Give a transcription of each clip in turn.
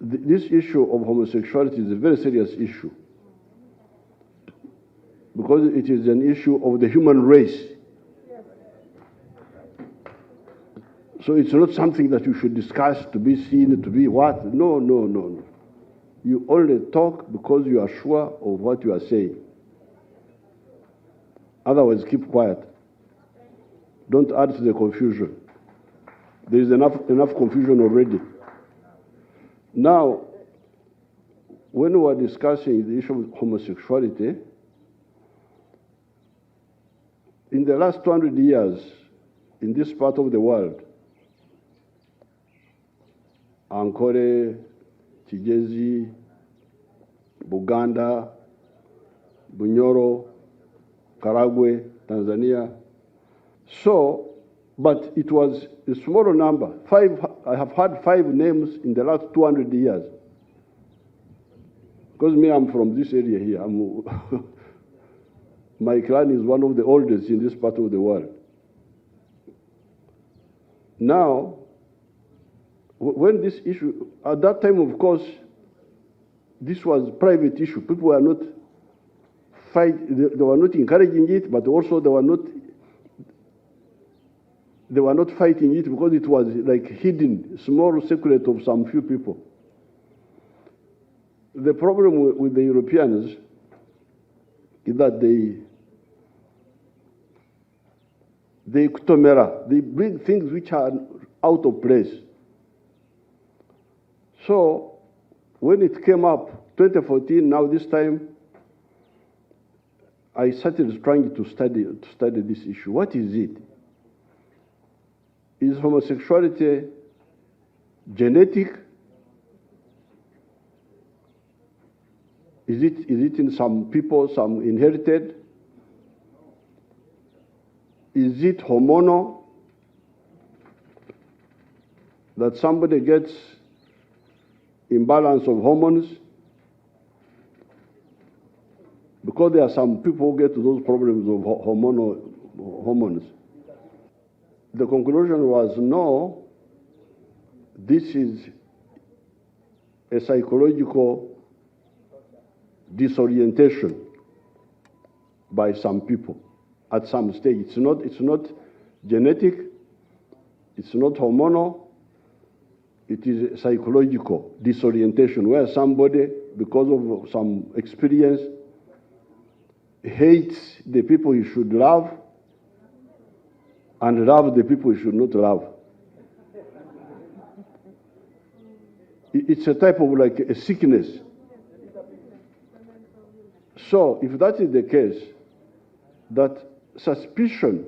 this issue of homosexuality is a very serious issue because it is an issue of the human race. So it's not something that you should discuss to be seen, to be what? No, no, no, no. You only talk because you are sure of what you are saying. Otherwise, keep quiet. Don't add to the confusion. There is enough confusion already. Now, when we are discussing the issue of homosexuality, in the last 200 years, in this part of the world, Ankole, Kigezi, Buganda, Bunyoro, Karagwe, Tanzania. So, but it was a smaller number. I have had 5 names in the last 200 years. Because me, I'm from this area here. My clan is one of the oldest in this part of the world. Now, when this issue, at that time, of course, this was a private issue. People were not they were not encouraging it, but also they were not fighting it because it was like hidden, small secret of some few people. The problem with the Europeans is that they bring things which are out of place. So when it came up, 2014, now this time, I started trying to study this issue. What is it? Is homosexuality genetic? Is it in some people, some inherited? Is it hormonal? That somebody gets imbalance of hormones? Because there are some people who get those problems of hormones. The conclusion was no, this is a psychological disorientation by some people at some stage. It's not genetic, it's not hormonal, it is a psychological disorientation where somebody, because of some experience, hates the people he should love and love the people he should not love. It's a type of like a sickness. So if that is the case, that suspicion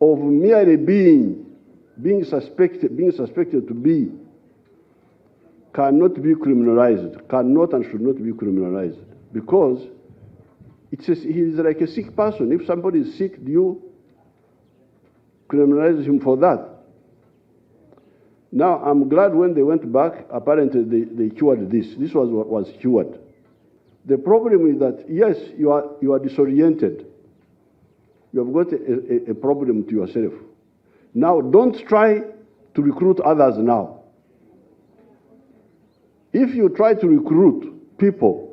of merely being suspected to be cannot be criminalized, cannot and should not be criminalized, because he is like a sick person. If somebody is sick, do you criminalize him for that? Now, I'm glad when they went back, apparently they cured this. This was what was cured. The problem is that, yes, you are disoriented. You have got a problem to yourself. Now, don't try to recruit others now. If you try to recruit people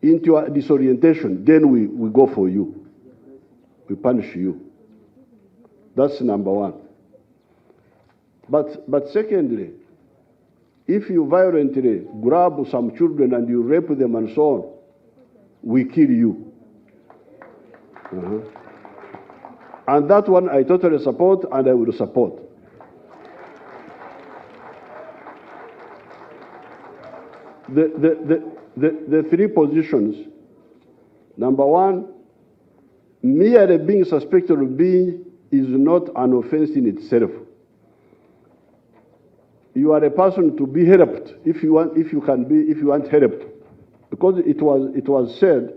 into your disorientation, then we go for you. We punish you. That's number one. But secondly, if you violently grab some children and you rape them and so on, we kill you. And that one I totally support and I will support. The 3 positions. Number one, merely being suspected of being is not an offense in itself. You are a person to be helped if you want helped, because it was said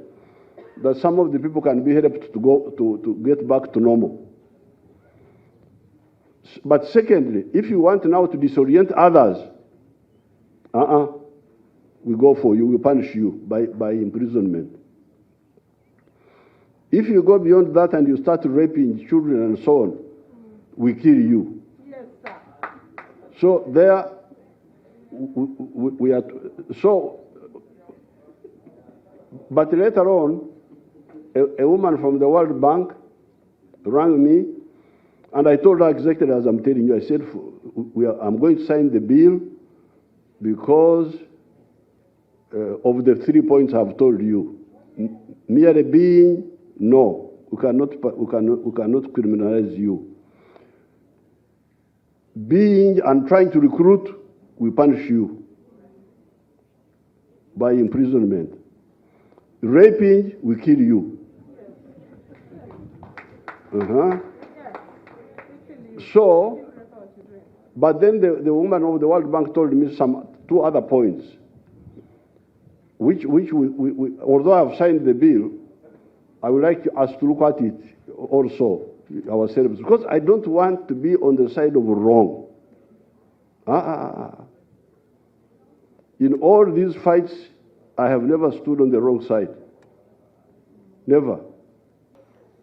that some of the people can be helped to get back to normal. But secondly, if you want now to disorient others, we go for you, we punish you by imprisonment. If you go beyond that and you start raping children and so on, we kill you. Yes, sir. So there, we are, so, but later on, a woman from the World Bank rang me, and I told her exactly as I'm telling you. I said, I'm going to sign the bill because of the 3 points I've told you. Merely being, no, we cannot criminalize you. Being and trying to recruit, we punish you by imprisonment. Raping, we kill you. So, but then the woman of the World Bank told me two other points, which although I've signed the bill, I would like us to look at it also ourselves, because I don't want to be on the side of wrong. In all these fights, I have never stood on the wrong side. Never.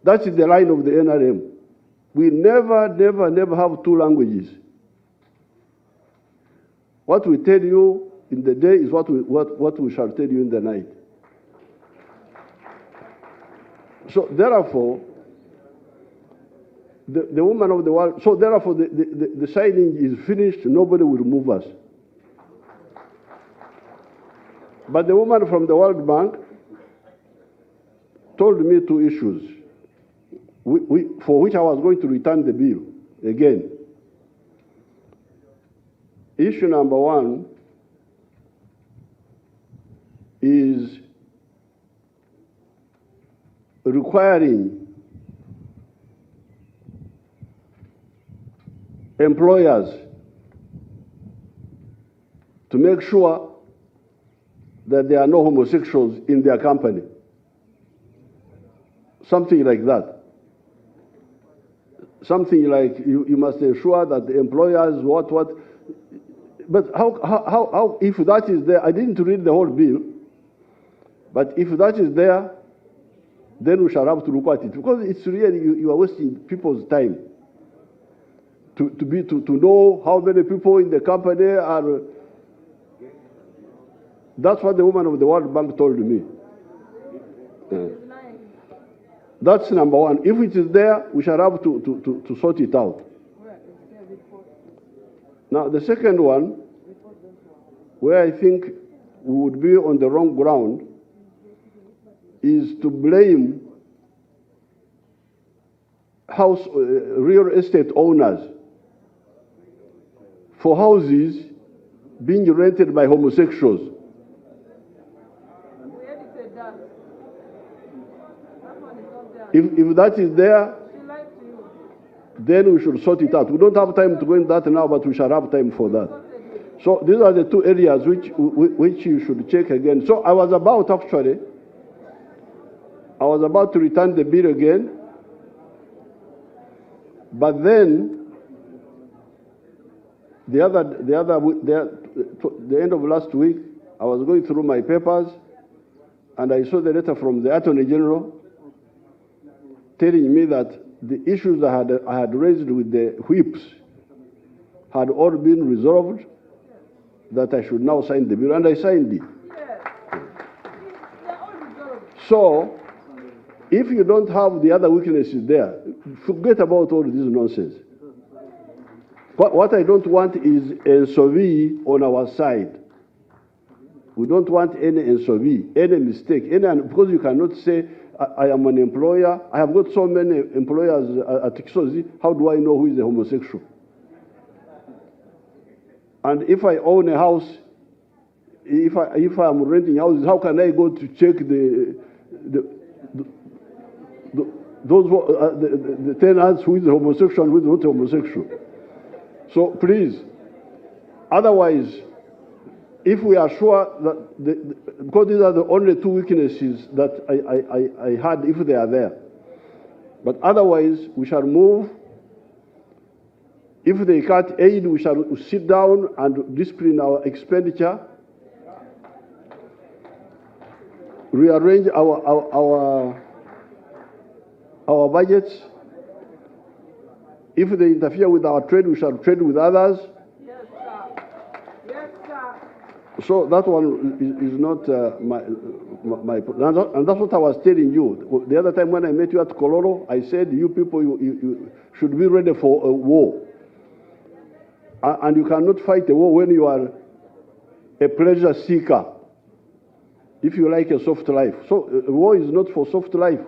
That's the line of the NRM. We never have two languages. What we tell you in the day is what we shall tell you in the night. So therefore, the woman of the world, so therefore the signing is finished, nobody will move us. But the woman from the World Bank told me two issues for which I was going to return the bill again. Issue number one is requiring employers to make sure that there are no homosexuals in their company. Something like that. Something like you must ensure that the employers what. But how if that is there, I didn't read the whole bill, but if that is there, then we shall have to look at it, because it's really, you are wasting people's time to know how many people in the company are. That's what the woman of the World Bank told me. That's number one. If it is there, we shall have to sort it out. Now, the second one, where I think we would be on the wrong ground, is to blame real estate owners for houses being rented by homosexuals. If that is there, then we should sort it out. We don't have time to go into that now, but we shall have time for that. So these are the two areas which you should check again. So I was about to return the bill again, but then the end of last week, I was going through my papers, and I saw the letter from the Attorney General telling me that the issues I had raised with the whips had all been resolved, that I should now sign the bill, and I signed it. So, if you don't have the other weaknesses there, forget about all this nonsense. What I don't want is a SOV on our side. We don't want any SOV, any mistake, because you cannot say, I am an employer. I have got so many employers at Kisozi. How do I know who is a homosexual? And if I own a house, if I am renting houses, how can I go to check the tenants who is homosexual and who is not homosexual? So please, otherwise, if we are sure that, because these are the only two weaknesses that I had, if they are there. But otherwise, we shall move. If they cut aid, we shall sit down and discipline our expenditure, rearrange our budgets. If they interfere with our trade, we shall trade with others. So that one is not my, and that's what I was telling you. The other time when I met you at Kololo, I said, you people, you should be ready for a war. And you cannot fight a war when you are a pleasure seeker, if you like a soft life. So war is not for soft life.